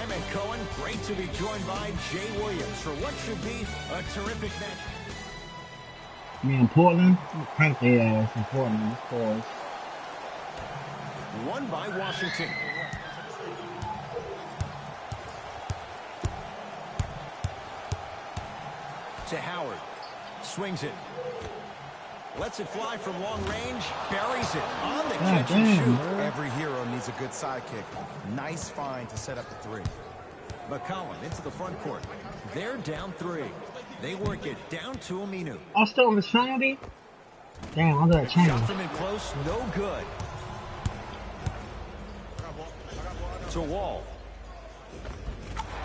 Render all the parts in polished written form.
I'm Ed Cohen. Great to be joined by Jay Williams for what should be a terrific match. Man, Portland, crank their ass in Portland, of course. Won by Washington. To Howard. Swings it. Lets it fly from long range. Buries it on the catch and shoot. Every hero needs a good sidekick. Nice find to set up the three. McCollum into the front court. They're down 3. They work it down to Aminu. Oh, still on the Trinity? Damn, I'll do that change. Shot from in close, no good. To Wall.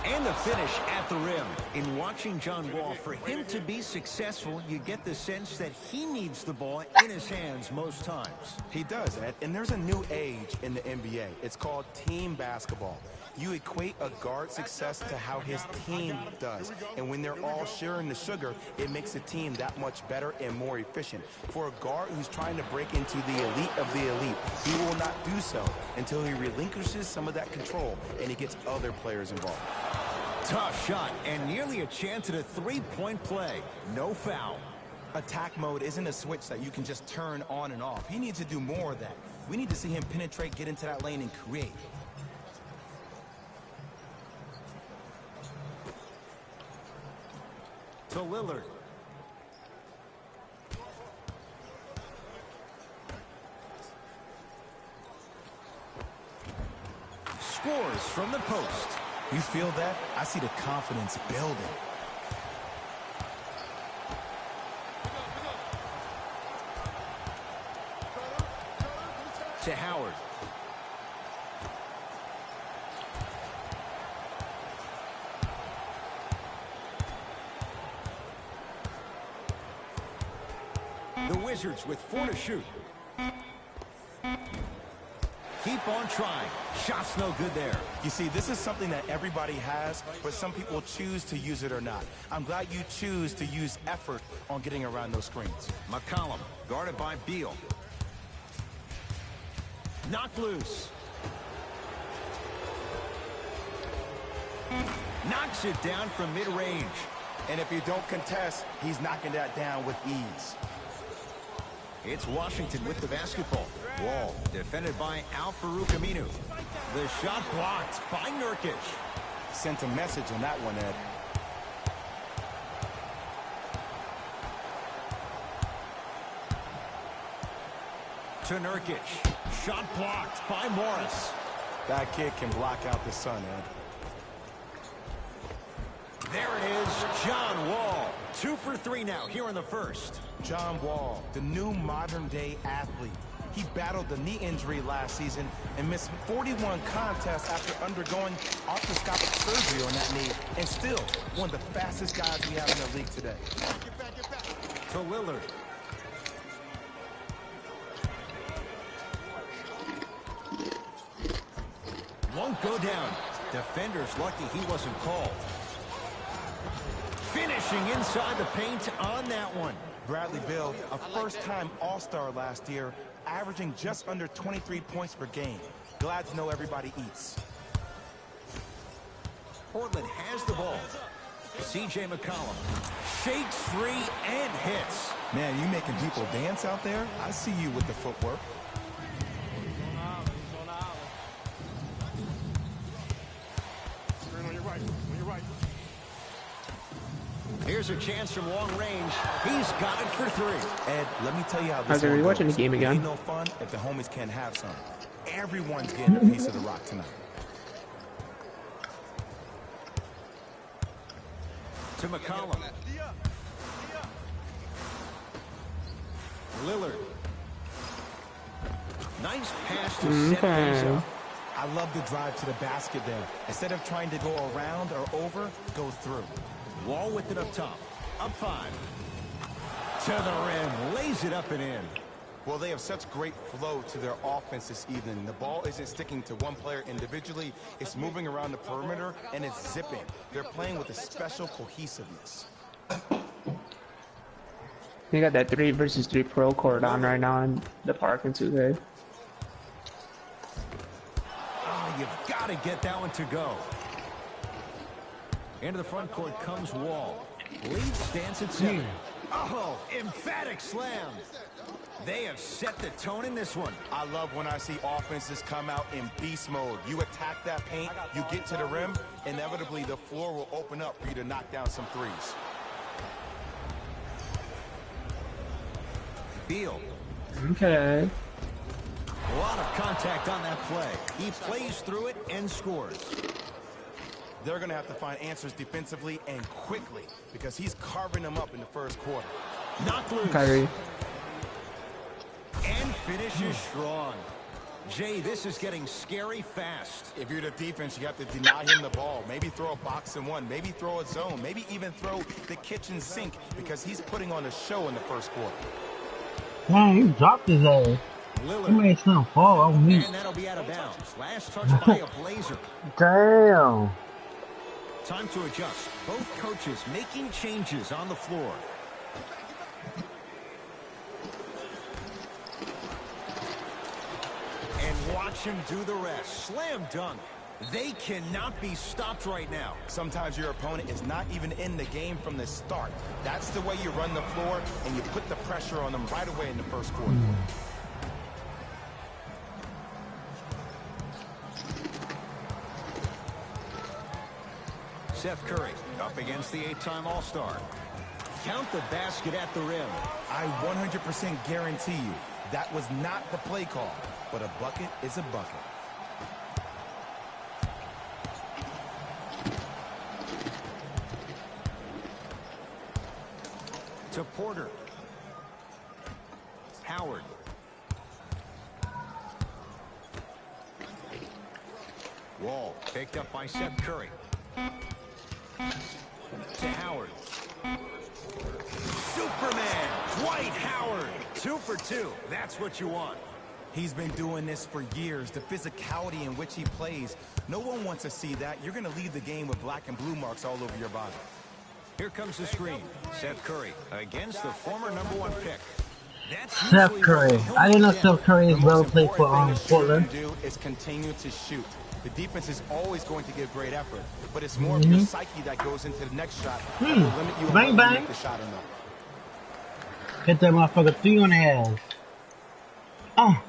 And the finish at the rim. In watching John Wall, for him to be successful, you get the sense that he needs the ball in his hands most times. He does, Ed. And there's a new age in the NBA. It's called team basketball. You equate a guard's success to how his team does. And when they're all sharing the sugar, it makes the team that much better and more efficient. For a guard who's trying to break into the elite of the elite, he will not do so until he relinquishes some of that control and he gets other players involved. Tough shot and nearly a chance at a three-point play. No foul. Attack mode isn't a switch that you can just turn on and off. He needs to do more of that. We need to see him penetrate, get into that lane, and create. To Lillard. Scores from the post. You feel that? I see the confidence building. To Howard. The Wizards with 4 to shoot. Keep on trying. Shot's no good there. You see, this is something that everybody has, but some people choose to use it or not. I'm glad you choose to use effort on getting around those screens. McCollum, guarded by Beal. Knocked loose. Knocks it down from mid-range. And if you don't contest, he's knocking that down with ease. It's Washington with the basketball. Wall, defended by Al-Farouq Aminu. The shot blocked by Nurkic. Sent a message on that one, Ed. To Nurkic. Shot blocked by Morris. That kid can block out the sun, Ed. There it is, John Wall. 2 for 3 now here in the first. John Wall, the new modern-day athlete. He battled the knee injury last season and missed 41 contests after undergoing arthroscopic surgery on that knee, and still one of the fastest guys we have in the league today. To Lillard. Won't go down. Defender's lucky he wasn't called. Finishing inside the paint on that one. Bradley Beal, a first-time All-Star last year, averaging just under 23 points per game. Glad to know everybody eats. Portland has the ball. C.J. McCollum shakes free and hits. Man, you making people dance out there? I see you with the footwork. Here's a chance from long range. He's got it for 3. Ed, let me tell you how this How's everybody watching the game again? Ain't no fun if the homies can't have some. Everyone's getting a piece of the rock tonight. To McCollum. Lillard. Nice pass to set things up. I love the drive to the basket there. Instead of trying to go around or over, go through. Wall with it up top. Up 5. To the rim. Lays it up and in. Well, they have such great flow to their offense this evening. The ball isn't sticking to one player individually. It's moving around the perimeter, and it's zipping. They're playing with a special cohesiveness. You got that 3 versus 3 pro court on right now in the park in 2K. Oh, you've got to get that one to go. Into the front court comes Wall. Lead stands at 7. Oh, emphatic slam. They have set the tone in this one. I love when I see offenses come out in beast mode. You attack that paint, you get to the rim, inevitably the floor will open up for you to knock down some threes. Beal. Okay. A lot of contact on that play. He plays through it and scores. They're going to have to find answers defensively and quickly because he's carving them up in the first quarter. Knocked loose. Kyrie. And finishes strong. Jay, this is getting scary fast. If you're the defense, you have to deny him the ball. Maybe throw a box and one. Maybe throw a zone. Maybe even throw the kitchen sink because he's putting on a show in the first quarter. Man, he dropped his ass. He made something fall on me. And that'll be out of bounds. Last touch by a Blazer. Damn. Time to adjust. Both coaches making changes on the floor. And watch him do the rest. Slam dunk. They cannot be stopped right now. Sometimes your opponent is not even in the game from the start. That's the way you run the floor, and you put the pressure on them right away in the first quarter. Seth Curry up against the 8-time All-Star. Count the basket at the rim. I 100% guarantee you that was not the play call, but a bucket is a bucket. To Porter. Howard. Wall picked up by Seth Curry. To Howard. Superman, Dwight Howard. 2 for 2. That's what you want. He's been doing this for years. The physicality in which he plays. No one wants to see that. You're going to leave the game with black and blue marks all over your body. Here comes the screen. Seth Curry against the former #1 pick. That's Seth Curry. I didn't know Seth Curry is well played for Portland. Do is continue to shoot. The defense is always going to give great effort, but it's more of your psyche that goes into the next shot that will limit you on Bang, whether you bang. make the shot or not. Hit that motherfucker 3 on the ass. Oh.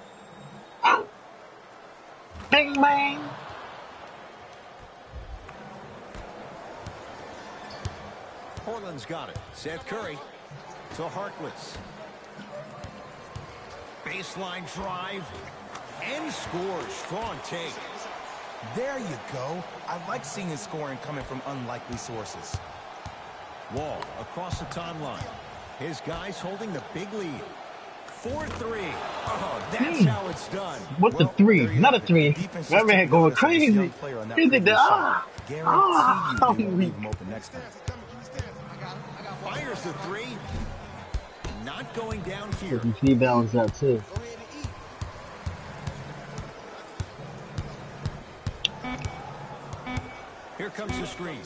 Oh. Bang, bang. Portland's got it. Seth Curry to Harkless. Baseline drive and scores. Strong take. There you go. I like seeing his scoring coming from unlikely sources. Wall across the timeline. His guys holding the big lead. 4-3. Oh, that's how it's done. What the 3? Not a 3. That man going crazy. He did that. Guarantee you leave him open next time. Fires the 3. Not going down here. He balanced out too. Here comes the screen.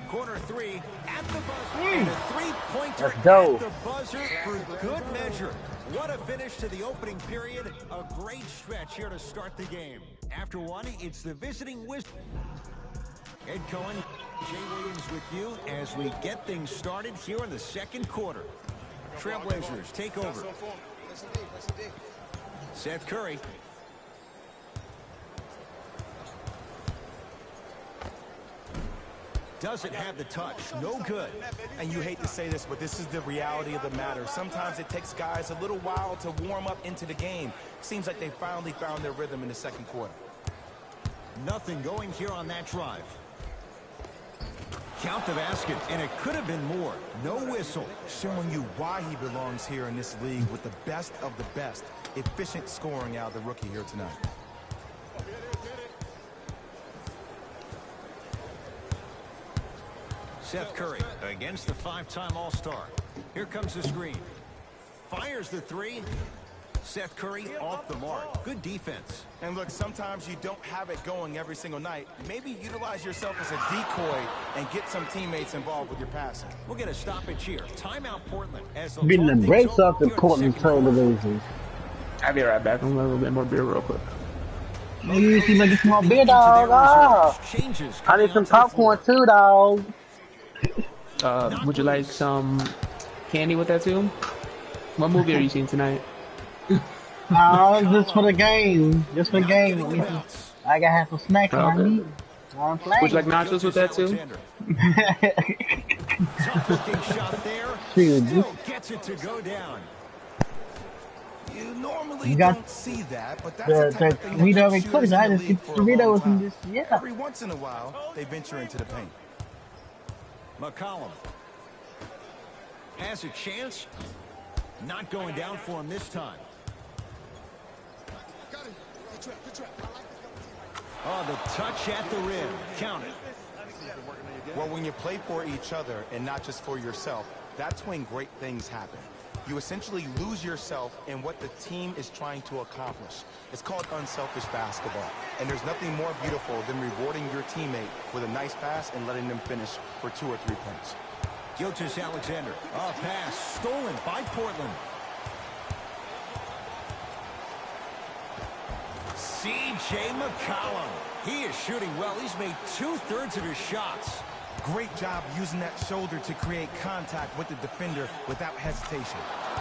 Corner 3 at the buzzer. And a 3-pointer Let's go. at the buzzer for good measure. What a finish to the opening period. A great stretch here to start the game. After one, it's the visiting Wizards. Ed Cohen, Jay Williams with you as we get things started here in the second quarter. Trailblazers take over. Seth Curry. Doesn't have the touch. No good. And you hate to say this, but this is the reality of the matter. Sometimes it takes guys a little while to warm up into the game. Seems like they finally found their rhythm in the second quarter. Nothing going here on that drive. Count the basket, and it could have been more. No whistle. Showing you why he belongs here in this league with the best of the best. Efficient scoring out of the rookie here tonight. Seth Curry against the 5-time All-Star. Here comes the screen. Fires the 3. Seth Curry off the mark. Good defense. And look, sometimes you don't have it going every single night. Maybe utilize yourself as a decoy and get some teammates involved with your passing. We'll get a stoppage here. Timeout Portland. As Beating the brakes off the Portland Trailblazers. I'll be right back. I'm a little bit more beer real quick. You see, like it's my beer, Into dog. their Ah, reserves. Changes I coming need some onto the popcorn floor. too, dog. Knocked Would you like loose. some candy with that too? What movie are you seeing tonight? Just for the McCollum game. Just for the not game. getting the bounce. I gotta have some snacks Oh, when I okay. eat. I'm Would you like playing. nachos with that too? Gilgeous-Alexander. Tough looking shot there. Shoot, this, Still gets it to go down. You normally you got don't see that, but that's the type the of thing that Dorito keeps and cookies. shooters in I the just league get for a long Doritos and time. just, yeah. Every once in a while, they venture into the paint. McCollum has a chance. Not going down for him this time. Oh, the touch at the rim. Count it. Well, when you play for each other and not just for yourself, that's when great things happen. You essentially lose yourself in what the team is trying to accomplish. It's called unselfish basketball. And there's nothing more beautiful than rewarding your teammate with a nice pass and letting them finish for 2 or 3 points. Gilgeous-Alexander. A pass stolen by Portland. C.J. McCollum. He is shooting well. He's made 2/3 of his shots. Great job using that shoulder to create contact with the defender without hesitation.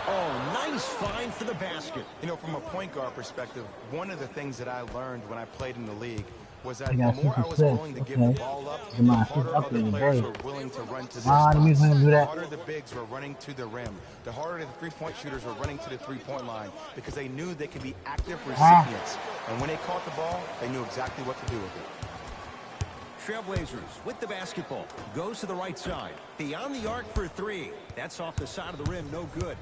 Oh, nice find for the basket. You know, from a point guard perspective, one of the things that I learned when I played in the league was that I the got more I was 6 willing to assists. give the Okay. ball up, Come the on, harder up other in the players day. were willing to run to their Ah, the music spots. do The that. harder the bigs were running to the rim, the harder the three-point shooters were running to the three-point line because they knew they could be active recipients. And when they caught the ball, they knew exactly what to do with it. Trailblazers with the basketball. Goes to the right side. Beyond the arc for 3. That's off the side of the rim. No good.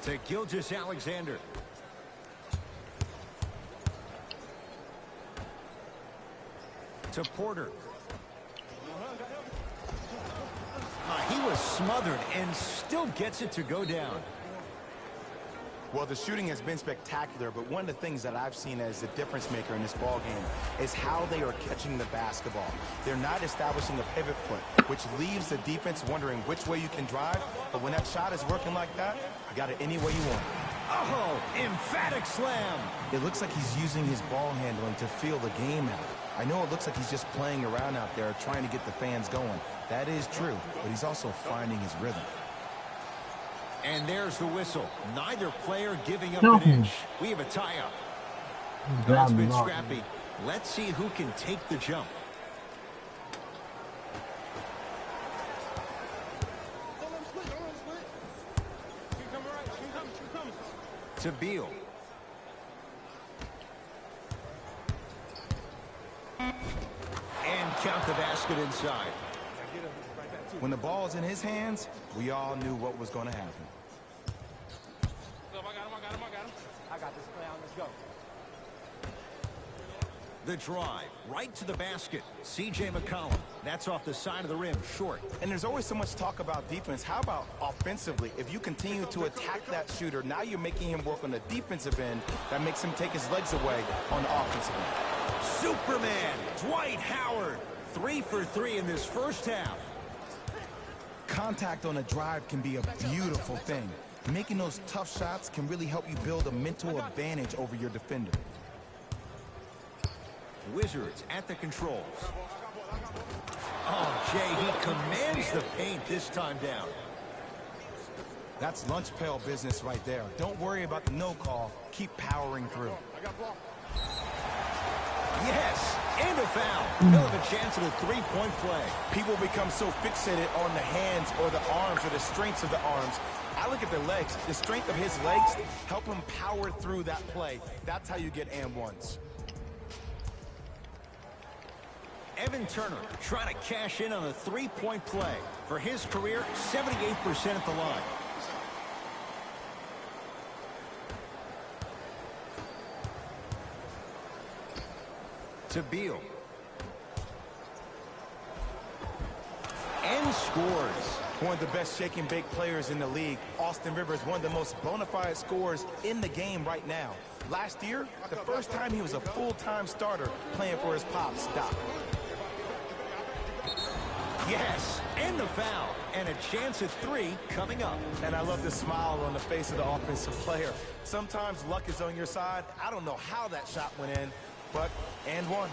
To Gilgeous-Alexander. To Porter. He was smothered and still gets it to go down. Well, the shooting has been spectacular, but one of the things that I've seen as the difference maker in this ball game is how they are catching the basketball. They're not establishing a pivot foot, which leaves the defense wondering which way you can drive, but when that shot is working like that, you got it any way you want. Oh, emphatic slam. It looks like he's using his ball handling to feel the game out. I know it looks like he's just playing around out there trying to get the fans going. That is true, but he's also finding his rhythm. And there's the whistle. Neither player giving up No. an inch. We have a tie-up. God, It's been Lord. scrappy. Let's see who can take the jump. To Beal. And count the basket inside. When the ball's in his hands, we all knew what was going to happen. I got this play on. Let's go. The drive, right to the basket. C.J. McCollum. That's off the side of the rim, short. And there's always so much talk about defense. How about offensively? If you continue to attack that shooter, now you're making him work on the defensive end. That makes him take his legs away on the offensive end. Superman, Dwight Howard. 3 for 3 in this first half. Contact on a drive can be a beautiful thing. Making those tough shots can really help you build a mental advantage over your defender. Wizards at the controls. Oh, Jay, he commands the paint this time down. That's lunch pail business right there. Don't worry about the no call. Keep powering through. Yes, and a foul. He'll have a chance at a three-point play. People become so fixated on the hands or the arms or the strengths of the arms. I look at the legs. The strength of his legs help him power through that play. That's how you get and ones. Evan Turner trying to cash in on a three-point play. For his career, 78% at the line. To Beal. And scores. One of the best shake and bake players in the league. Austin Rivers, one of the most bona fide scorers in the game right now. Last year, the first time he was a full-time starter playing for his pops, Doc. Yes, and the foul. And a chance at 3 coming up. And I love the smile on the face of the offensive player. Sometimes luck is on your side. I don't know how that shot went in, but and one.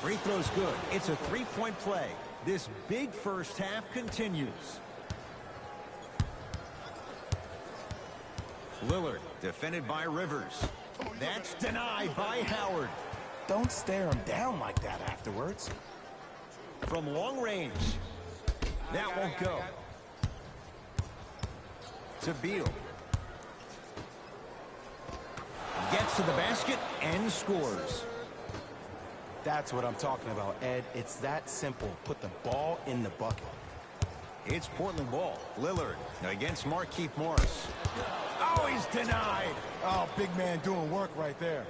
Free throw's good. It's a 3-point play. This big first half continues. Lillard, defended by Rivers. That's denied by Howard. Don't stare him down like that afterwards. From long range. That won't go. To Beal. Gets to the basket and scores. That's what I'm talking about, Ed. It's that simple. Put the ball in the bucket. It's Portland ball. Lillard against Markieff Morris. Oh, he's denied. Oh, big man doing work right there.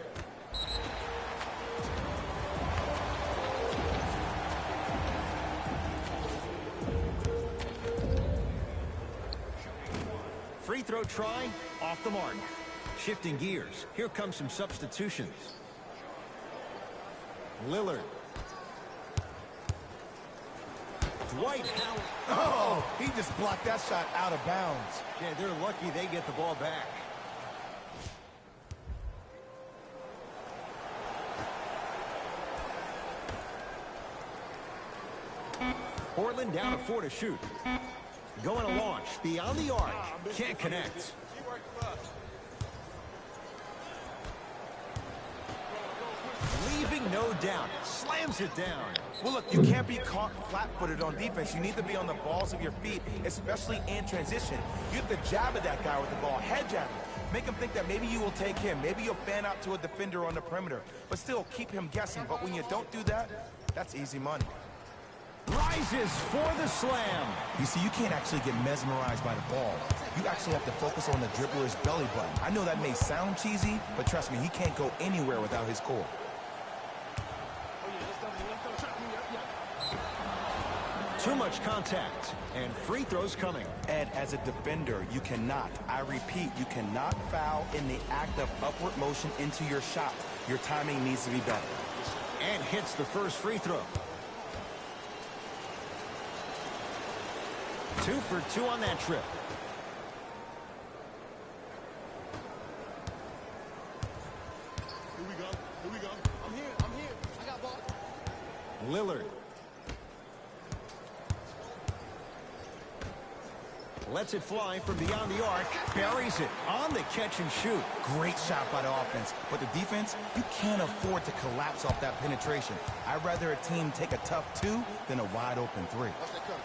Free throw try, off the mark. Shifting gears, here comes some substitutions. Lillard. Dwight Howard. Oh, he just blocked that shot out of bounds. Yeah, they're lucky they get the ball back. Portland down to 4 to shoot. Going to launch beyond the arc. Can't connect. Leaving no doubt. Slams it down. Well, look, you can't be caught flat-footed on defense. You need to be on the balls of your feet, especially in transition. You have to jab at that guy with the ball, head jab him. Make him think that maybe you will take him. Maybe you'll fan out to a defender on the perimeter. But still, keep him guessing. But when you don't do that, that's easy money. Rises for the slam. You see, you can't actually get mesmerized by the ball. You actually have to focus on the dribbler's belly button. I know that may sound cheesy, but trust me, he can't go anywhere without his core. Too much contact, and free throws coming. Ed, as a defender, you cannot, I repeat, you cannot foul in the act of upward motion into your shot. Your timing needs to be better. And hits the first free throw. 2 for 2 on that trip. Here we go. Here we go. I'm here. I got ball. Lillard. Lets it fly from beyond the arc. Buries it on the catch and shoot. Great shot by the offense. But the defense, you can't afford to collapse off that penetration. I'd rather a team take a tough 2 than a wide open 3. Watch that come.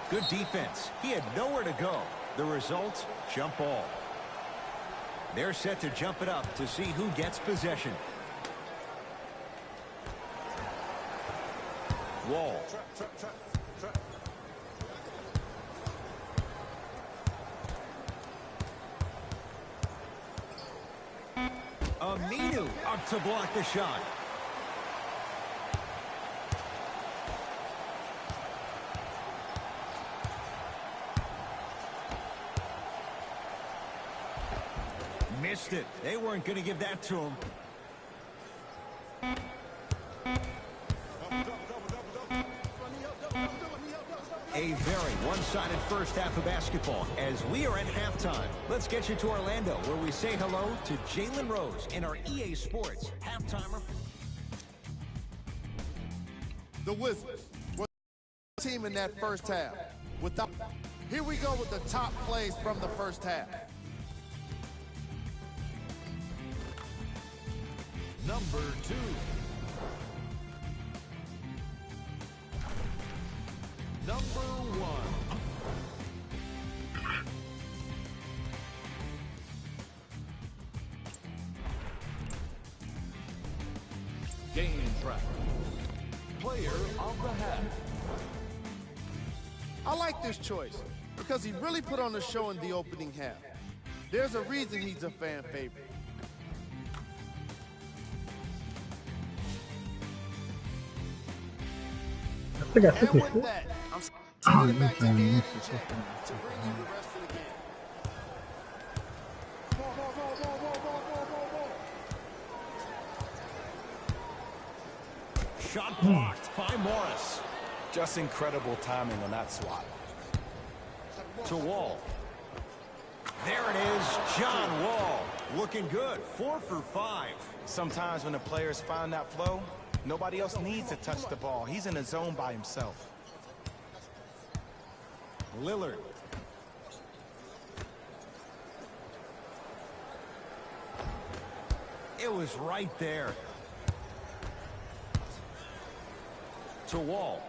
Good defense. He had nowhere to go. The result, jump ball. They're set to jump it up to see who gets possession. Wall. Trap. Aminu up to block the shot. Missed it. They weren't going to give that to him. A very one-sided first half of basketball as we are at halftime. Let's get you to Orlando where we say hello to Jalen Rose in our EA Sports halftime. The Wizards were the team in that first half. Here we go with the top plays from the first half. Number 2. Number 1. Game track. Player of the half. I like this choice because he really put on a show in the opening half. There's a reason he's a fan favorite. I think I took And it. with that, I'm Oh, sending it this back to man, Ed this is to bring you the rest of the game. Shot blocked by Morris. Just incredible timing on that swat. To Wall. There it is, John Wall. Looking good, 4 for 5. Sometimes when the players find that flow, nobody else needs to touch the ball. He's in a zone by himself. Lillard. It was right there. To Wall.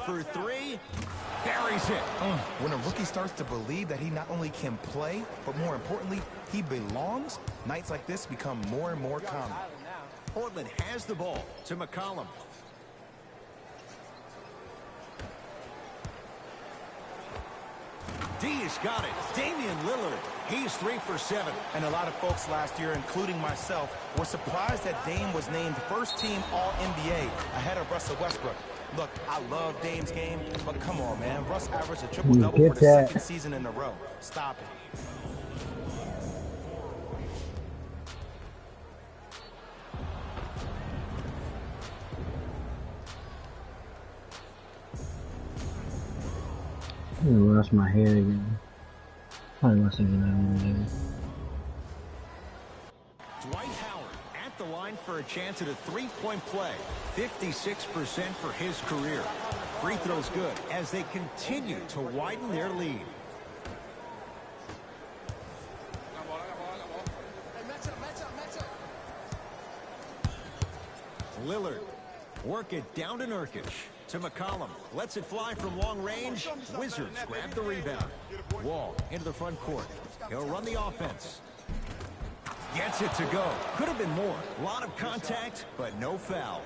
For 3, buries it. When a rookie starts to believe that he not only can play, but more importantly, he belongs, nights like this become more and more common. Portland has the ball to McCollum. D has got it. Damian Lillard. He's 3 for 7. And a lot of folks last year, including myself, were surprised that Dame was named first-team All-NBA ahead of Russell Westbrook. Look, I love Dame's game, but come on, man. Russ averaged a triple-double for the second season in a row. Stop it. I'm gonna wash my hair again. Probably wash it again. Dwight Howard at the line for a chance at a three-point play. 56% for his career. Free throws good as they continue to widen their lead. Lillard. Work it down to Nurkic. To McCollum. Lets it fly from long range. Wizards grab the rebound. Wall into the front court. He'll run the offense. Gets it to go. Could have been more. A lot of contact, but no foul.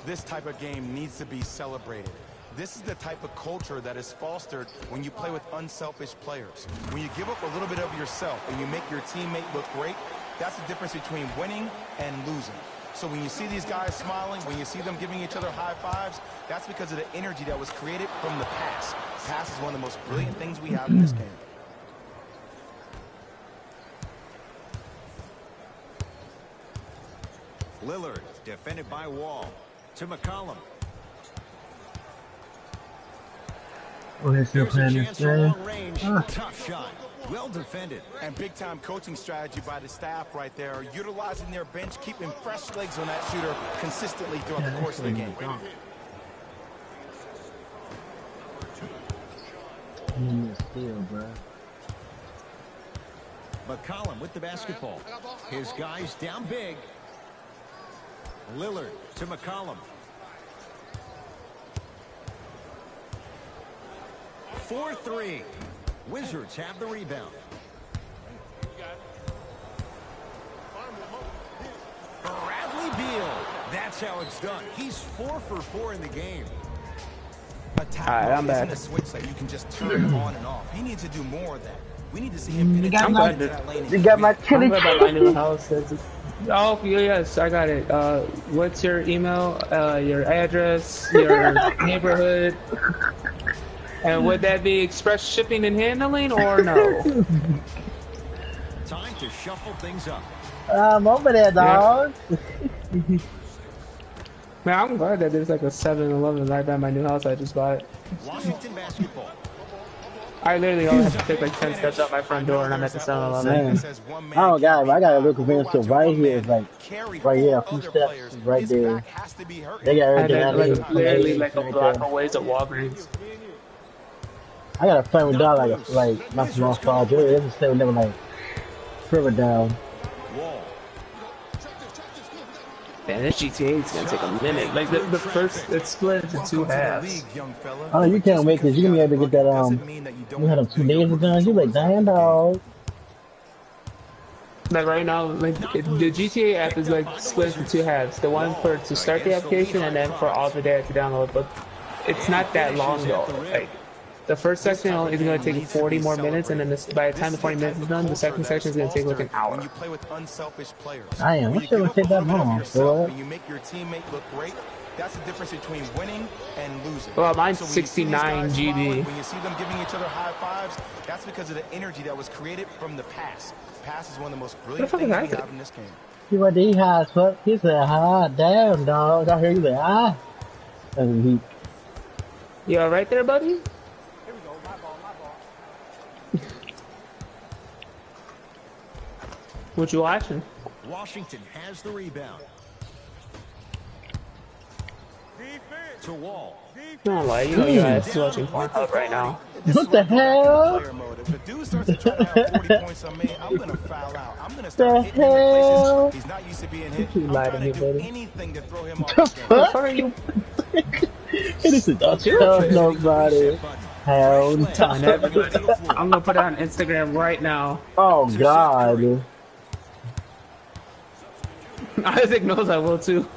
This type of game needs to be celebrated. This is the type of culture that is fostered when you play with unselfish players. When you give up a little bit of yourself and you make your teammate look great, that's the difference between winning and losing. So when you see these guys smiling, when you see them giving each other high fives, that's because of the energy that was created from the pass. Pass is one of the most brilliant things we have in this game. Lillard, defended by Wall. To McCollum. Oh, he's still There's a playing chance this for game. long range. Tough shot. Well defended. And big-time coaching strategy by the staff right there, utilizing their bench, keeping fresh legs on that shooter consistently throughout the course of the game. Steal, bro. McCollum with the basketball. His guys down big. Lillard to McCollum. 4-3. Wizards have the rebound. Bradley Beal. That's how it's done. He's 4 for 4 in the game. Attack I'm back. isn't a switch that you can just turn on and off. He needs to do more of that. We need to see him You penetrate got into that lane. You got my I'm chili. glad about my new house. Oh, yes, I got it. What's your email, your address, your neighborhood? And would that be express shipping and handling or no? Time to shuffle things up. I'm over there, dog. Man, I'm glad that there's like a 7-Eleven right by my new house I just bought. Washington basketball. I literally only have to take like 10 steps out my front door and I'm at the 7-Eleven. Oh god, I got a look convenience store right here. It's like right here, a few steps right there. They got I everything had I like need. literally like a Right block there. away to Walgreens. I got a family dog like my small father. It's the same never like further down. Wall. Man, this GTA is gonna take a minute. Like the first, it's split into 2 halves. Oh, you can't wait because you're gonna be able to get that you had them 2 days ago. You like, damn dog. Like right now, like the GTA app is like split into 2 halves. The one for to start the application and then for all the data to download. But it's not that long though. Like the first section is going to take 40 more minutes, and then by the time the 40 minutes is done, the second section is going to take like an hour. When you play with unselfish players, Damn, what should take that long? when you make your teammate look great, that's the difference between winning and losing. Well, mine's So when you see these 69 guys GB. smiling, when you see them giving each other high fives, that's because of the energy that was created from the pass. Pass is one of the most brilliant fuck things is we that? have in this game. He went to high foot. He said, "Hi, damn dog." I hear you say, "Ah," and he. You all right there, buddy? Here we go. My ball, my ball. What you watching? Washington has the rebound. To Wall. Don't lie, you know your ass is watching Pornhub right now. What the hell? Player mode. If a dude starts to try to have 40 points on me, I'm gonna foul out. I'm gonna The start hitting him in hell? places he's not used to being hit. You I'm lied to trying me, to do buddy. anything to throw him off The his game. fuck? What are you? This is don't tell nobody. Hell no. Telling everybody. I'm gonna put it on Instagram right now. Oh God. Isaac knows I will too.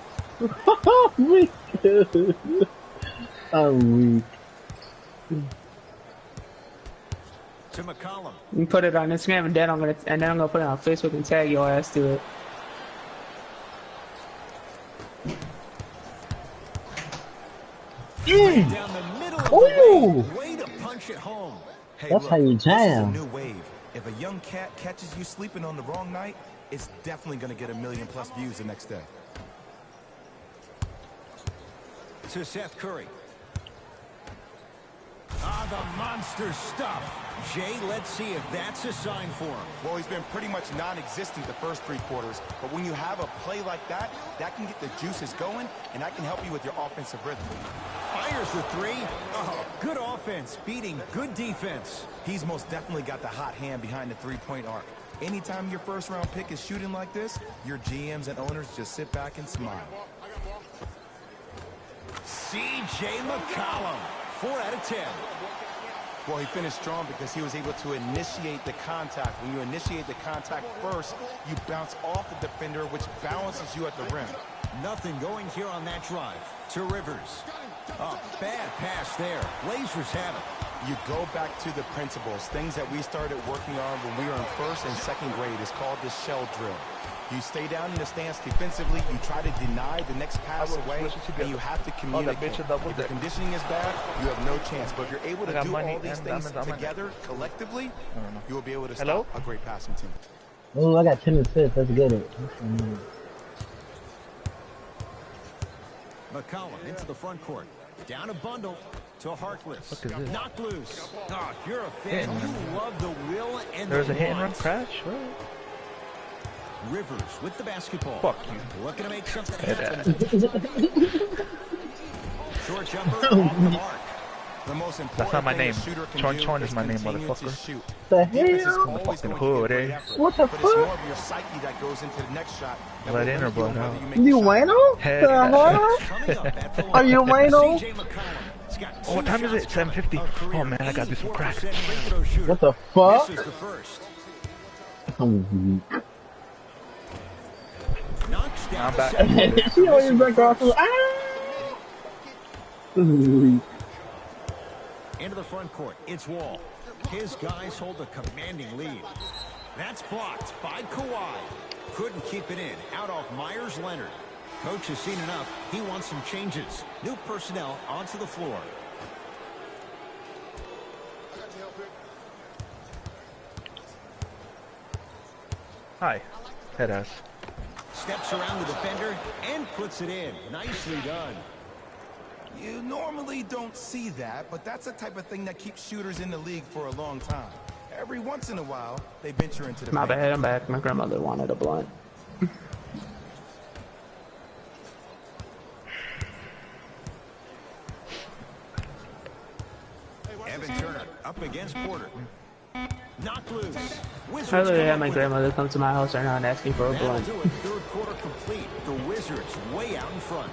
I'm weak. I'm weak. To McCollum. You put it on Instagram and then I'm gonna put it on Facebook and tag your ass to it. Down the middle of the Ooh. lane. Way to punch it home. Hey, That's look, how you this is a jam. new wave. If a young cat catches you sleeping on the wrong night, it's definitely gonna get 1 million+ views the next day. To Seth Curry. Ah, the monster stuff. Jay, let's see if that's a sign for him. Well, he's been pretty much non-existent the first 3 quarters, but when you have a play like that, that can get the juices going, and that can help you with your offensive rhythm. Fires the 3. Oh, good offense, beating good defense. He's most definitely got the hot hand behind the three-point arc. Anytime your first-round pick is shooting like this, your GMs and owners just sit back and smile. C.J. McCollum, 4 out of 10. Well, he finished strong because he was able to initiate the contact. When you initiate the contact first, you bounce off the defender, which balances you at the rim. Nothing going here on that drive. To Rivers. Oh, bad pass there. Blazers have it. You go back to the principles, things that we started working on when we were in 1st and 2nd grade. It's called the shell drill. You stay down in the stance defensively, you try to deny the next pass away, and you have to communicate. If the conditioning is bad, you have no chance. But if you're able to do all these things together, collectively, you will be able to stop a great passing team. Oh, I got 10 assists. Let's get it. McCollum into the front court. Down a bundle to Harkless. Knocked loose. Oh, if you're a fan, you love the will and There's the a hit and run want. crash? What? Rivers with the basketball. Fuck you. Looking to make something happen. Short jumper off the mark. The most important That's not my thing a name. shooter can Chorn do Chorn is my name, continue to motherfucker. shoot. The Defense is hell? always Fucking going to hood, give great eh? effort, What the but it's more fuck? of your psyche that goes into the next shot. that Blood will in or limit you on blood whether out? you make You the shot. Wayno? Head. Coming up at the Are you line. Wayno? C.J. McCollum. He's got Oh, what 2 time is it? shots coming. 7:50. A career Oh, man, I gotta do some crack. 84% free throw shooter. What the fuck? Misses the first. I'm weak. Knocks down I'm the back. second. She always back off. Ah! This is weak. Into the front court. It's Wall. His guys hold a commanding lead. That's blocked by Kawhi. Couldn't keep it in. Out off Myers Leonard. Coach has seen enough. He wants some changes. New personnel onto the floor. Hi. Head ass. Steps around the defender and puts it in. Nicely done. You normally don't see that, but that's the type of thing that keeps shooters in the league for a long time. Every once in a while, they venture into the My paint. bad, I'm back. My grandmother wanted a blunt. Evan Turner up against Porter. Knocked loose. Wizards I literally come had up my with grandmother come to my house right now and asking for a That'll blunt. do it. Third quarter complete. The Wizards way out in front.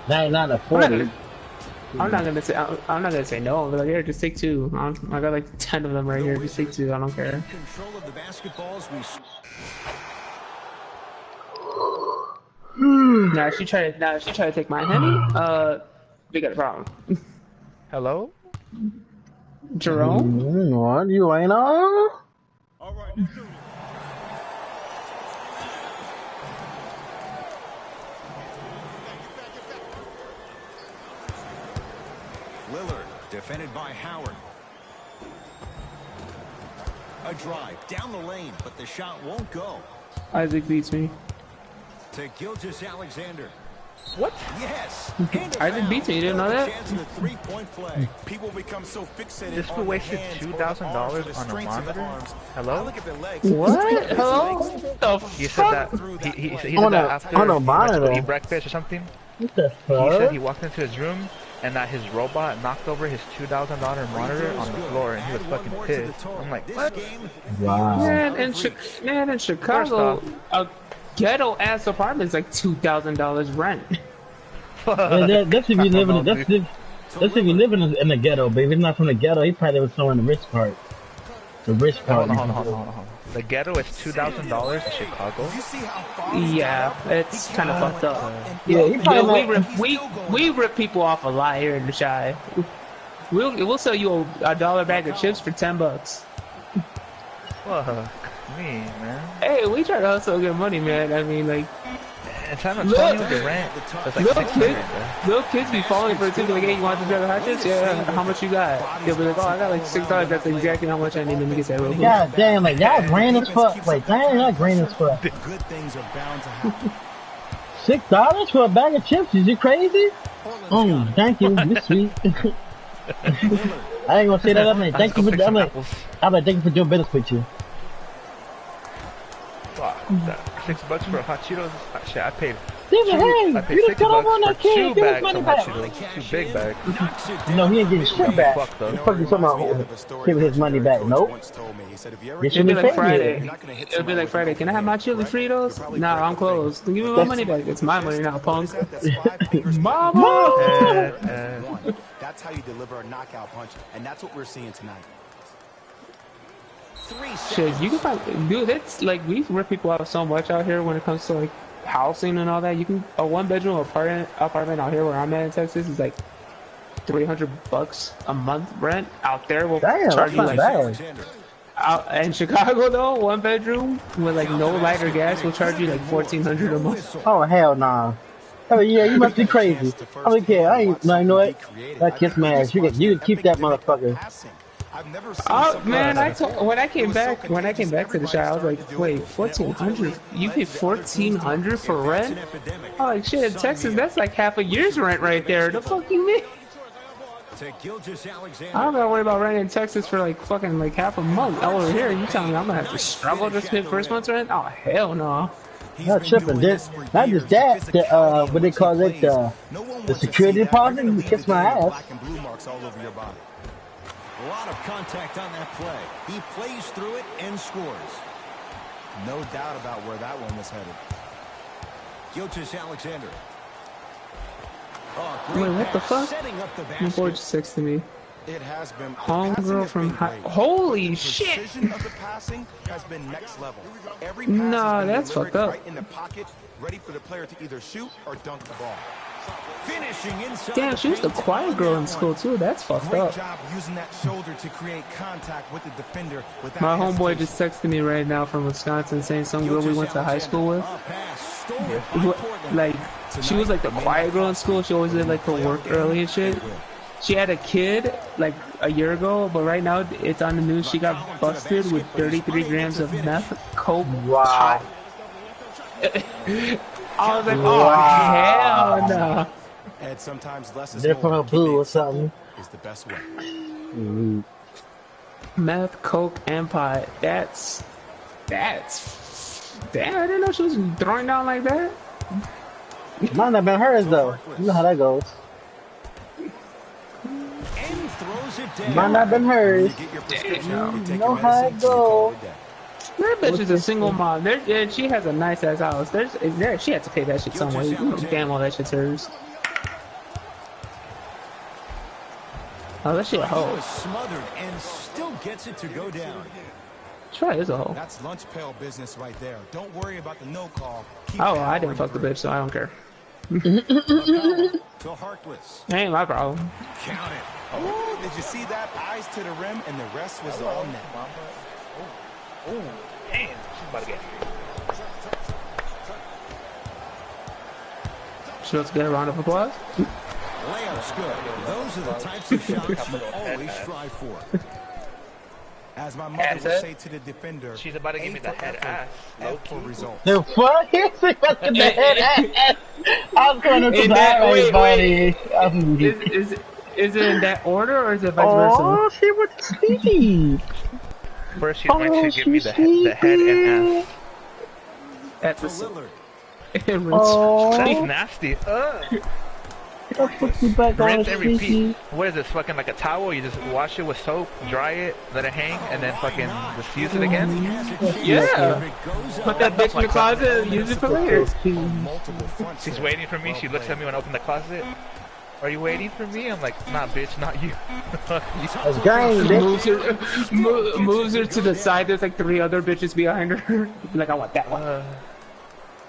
That ain't not a 40. I'm not gonna say no. I'm like, here, just take 2. I got like 10 of them right here. Just take 2. I don't care. Control of the basketball as we. Now she tried to take my Henny. We got a problem. Hello? Jerome? What? You ain't on? All right, let's do this. Lillard defended by Howard. A drive down the lane, but the shot won't go. Isaac beats me. To Gilgeous Alexander. What? Yes. Isaac beats me. You didn't know that? People become so fixated This fool on the wasted hands or the $2,000 arms or the on a strength of the monitor? arms. I Hello? look at the legs. What? Hello? The He said fuck? that he said On that a- after on a he went to go monitor? eat breakfast or something. What the He said fuck? he walked into his room and that his robot knocked over his $2,000 monitor on the floor and he was fucking pissed. I'm like, what? Wow. Man, in Chicago, a ghetto ass apartment is like $2,000 rent. Yeah, that's if you live in that's if you live in the ghetto, baby. If he's not from the ghetto, he probably was somewhere in the rich part. The rich part. Hold on. The ghetto is $2,000 in Chicago. You see how far he's Yeah, got up? it's kind of fucked up. Yeah, he probably We rip people off a lot here in the Shy. We'll sell you a dollar bag of chips for $10. Fuck me, man. Hey, we try to hustle and get money, man. I mean, like, And time to tell you the rent. It's like little kids be falling for the ticket. Like, hey, you want this bag of hot chips? Yeah. How much you got? They'll be like, oh, I got like $6. That's exactly how much I need to get that real quick. God damn, like y'all grand as fuck. Like, dang, y'all grand as fuck. Good things are bound to happen. $6 for a bag of chips? Is you crazy? Thank you. You're sweet. I ain't gonna say that. I'm like, thank you for. I'm like, thank you for doing business with you. Fuck, that $6 for a hot Cheetos? Shit, I paid. Hey, I paid you just cut $60 off on that for kid. 2 Give his bags money of hot back. Cheetos. 2 big bags. No, he ain't getting shit back. Fuck though. The fuck you talking about? Give his money back. Nope. Get It'll be your like money Friday. It'll be like Friday. Can I have my chili Fritos? Nah, I'm closed. Then give me my money back. It's my money now, punk. Mama! That's how you deliver a knockout punch, and that's what we're seeing tonight. Shit, you can find, dude. It's like we rip people out so much out here when it comes to like housing and all that. You can a 1-bedroom apartment out here where I'm at in Texas is like $300 a month rent. Out there will Damn, charge that's you not like bad. out in Chicago though, 1-bedroom with like no light or gas will charge you like $1,400 a month. Oh hell nah. Oh yeah, you must be crazy. I don't care. I ain't. No, you know what? That kiss my ass. You can keep that motherfucker. Oh man, when I came back to the Shy, I was like, wait, 1,400? You pay 1,400 for rent? Oh, like shit, in Texas, that's like half a year's rent right there. The fuck you mean? I don't gotta worry about rent in Texas for like fucking like half a month. Over here, you telling me I'm gonna have to struggle just to pay first month's rent? Oh hell no. Not tripping. This, not just that. The what they call it, the security deposit. You kiss my ass. A lot of contact on that play. He plays through it and scores. No doubt about where that one was headed. Gilgeous Alexander. Wait, what the fuck? My boy just texted me. It has been. Homegirl from holy shit! Precision of the passing has been next level. Every pass Nah, has been that's delivered fucked up. right in the pocket, ready for the player to either shoot or dunk the ball. Finishing inside. Damn, she was the quiet girl in school too. That's fucked Great up. job using that shoulder to create contact with the defender without My homeboy hesitation. just texted me right now from Wisconsin saying some girl we went to high school with. Like, she was like the quiet girl in school. She always did like her work early and shit. She had a kid like a year ago, but right now it's on the news. She got busted with 33 grams of meth, coke, pot. I was like, oh hell no. And sometimes less is They're more. from a Keeping blue or it simple something. is the best way. Meth, coke, and pot. That's damn. I didn't know she was throwing down like that. Might not been hers though. You know how that goes. And throws it down. Might not been hers. You get your prescription, you take know your how it medicine, you call go. it a day. That bitch is a single mom. She has a nice ass house. She had to pay that shit some way. You know damn well that shit's hers. Oh, that shit a He hoe. was smothered and still gets it to go down. Try is a hoe. That's lunch pail business right there. Don't worry about the no call. Keep Oh, that I didn't on fuck the your bitch, so I don't care. To Harkless. Ain't my problem. Count it. Oh, did you see that? Eyes to the rim, and the rest was all net. Oh, damn. She's about to get She wants to get a round of applause. Layup's good. Those are the types of shots you always strive for. As my mother would say to the defender, She's about to give me the head ass. F for results. The fuck? He's fucking the head ass. I was going to the Wait, body. Is it in that order or is it vice versa? Oh, she went to sleep. First, she's going to give me the head and ass. That's a Lillard. That's nasty. Rinse and repeat. Sneaky. What is this? Fucking like a towel? You just wash it with soap, dry it, let it hang, and then fucking just use it again? Yeah. Put that bitch in the closet and use it for later. She's waiting for me. She looks at me when I open the closet. Are you waiting for me? I'm like, nah, bitch, not you. That's gang, bitch. Moves her to the side. There's like 3 other bitches behind her. Like, I want that one.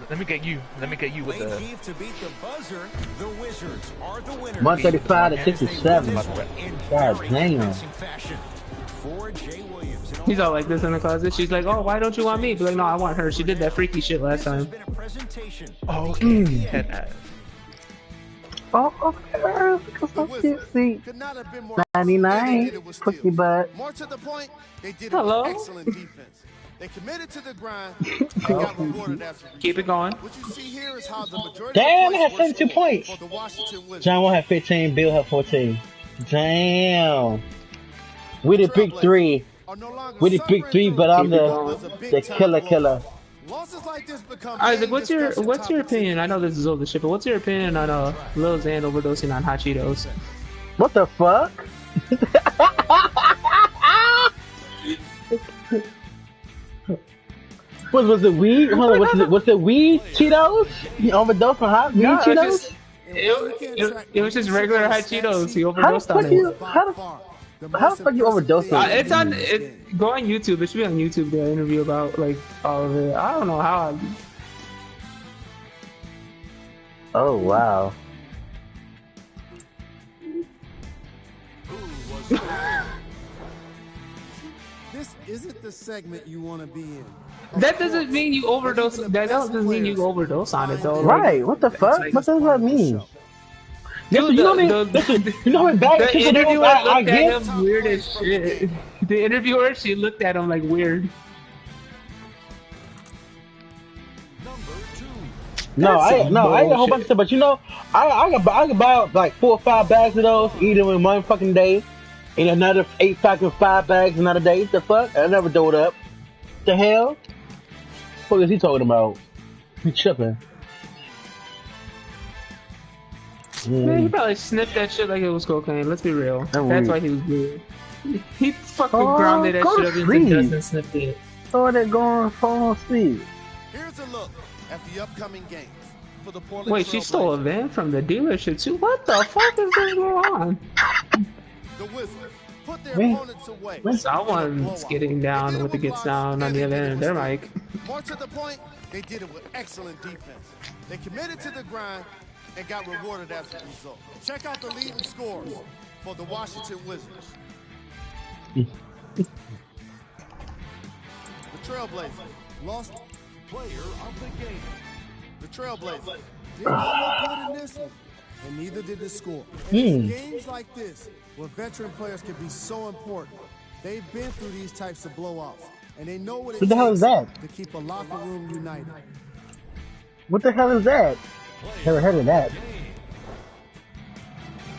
Let me get you. Let me get you with the. To beat the buzzer, the Wizards are the winners. 135 to 67. God damn. He's all like this in the closet. She's like, oh, why don't you want me? Be like, no, I want her. She did that freaky shit last time. Oh, okay. Head ass. Oh, okay. Because I'm 60. 99. Pussy butt. More to the point, they did Hello? excellent defense. They committed to the grind and got rewarded after. Keep it going. What you see here is how the majority Damn, of I had points 72 were scored points. for the Washington Wizards. John Wall had 15, Bill had 14. Damn. We the big 3. We the big 3, but I'm the killer. Losses like this become Isaac, what's your opinion? I know this is older shit, but what's your opinion on Lil Xan overdosing on hot Cheetos? What the fuck? Was it weed? Hold on, was it weed Cheetos? He overdosed on hot weed Cheetos? It was just regular hot Cheetos. He overdosed on it. How the fuck you overdosed on it? Go on YouTube. It should be on YouTube. The interview about like all of it. I don't know how. Oh wow. This isn't the segment you want to be in. That doesn't mean you overdose. That doesn't mean you overdose on it though. Right? What the fuck? What does that mean? Dude, you know what bad the interviewer I looked at him weird as shit. The interviewer, she looked at him like weird. No, I ate a whole bunch of stuff, but you know, I could buy like 4 or 5 bags of those, eat them in one fucking day, and another 8 fucking 5 bags another day. What the fuck? I never do it up. The hell? What is he talking about? He tripping. Man, he probably sniffed that shit like it was cocaine. Let's be real. That's why he was weird. He fucking grounded that shit up into dust and sniffed it. Oh, they're going fall asleep. Here's a look at the upcoming games for the Portland Wait, she stole a van from the dealership too? What the fuck is going on? The Wizards put their opponents away. Someone's getting down with the gets down on the other end of their mic. More to the point, they did it with excellent defense. They committed to the grind and got rewarded as a result. Check out the leading scores for the Washington Wizards. The Trailblazers lost Player of the game. the Trailblazers. Did not look good in this one, and neither did the score. And it's games like this where veteran players can be so important. They've been through these types of blowouts, and they know what it What the hell is takes that? to keep a locker room united. What the hell is that? Never heard of that.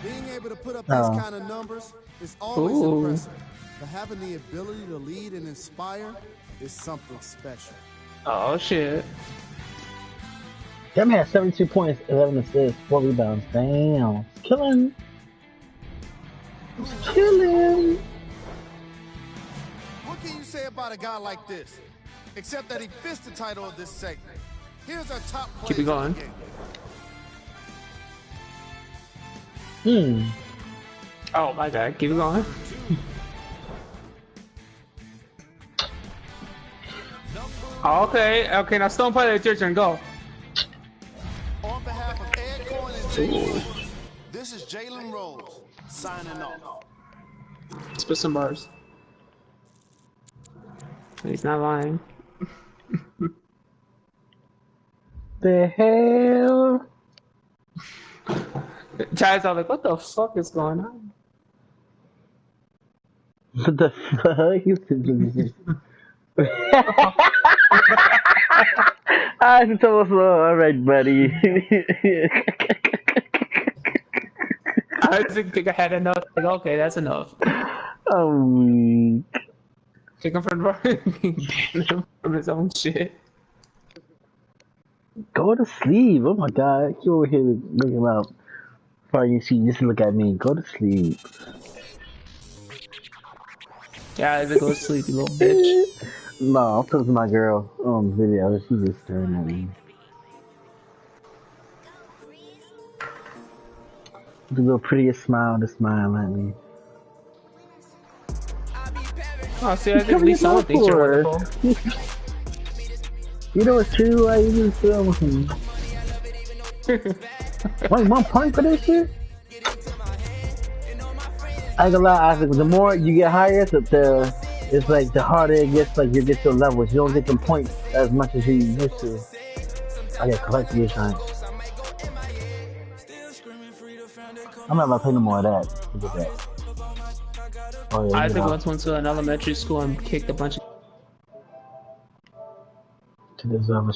Being able to put up these kind of numbers is always impressive, but having the ability to lead and inspire is something special. Oh shit. That man had 72 points, 11 assists, 4 rebounds. Damn. Killing. Killing. What can you say about a guy like this? Except that he fits the title of this segment. Here's our top players. Keep it going. Oh my god, keep it going. Okay, now Stone Pilot, it's your turn, go. On behalf of Ed Coyne and Jalen, this is Jalen Rose signing off. Let's put some bars. He's not lying. The hell? Ty's all like, what the fuck is going on? What the fuck? I just told us, alright, buddy. I didn't think I had enough. Like, okay, that's enough. Kick him from his own shit. Go to sleep. Oh my god. You over here looking out. Probably you see, just look at me. Go to sleep. Yeah, I go to sleep, you little bitch. No, I'm talking to my girl on video. She just staring at me. The little prettiest smile to smile at me. Oh, see, I think at least someone thinks you're wonderful. You know what's true? Like, you just film him. Wait, 1 point for this shit? I ain't gonna lie, Isaac, the more you get higher, it's like the harder it gets, like you get to levels. You don't get them points as much as you used to. I gotta collect these times. I'm not gonna play no more of that. Look at that. Oh, yeah, Isaac once went to an elementary school and kicked a bunch of to this other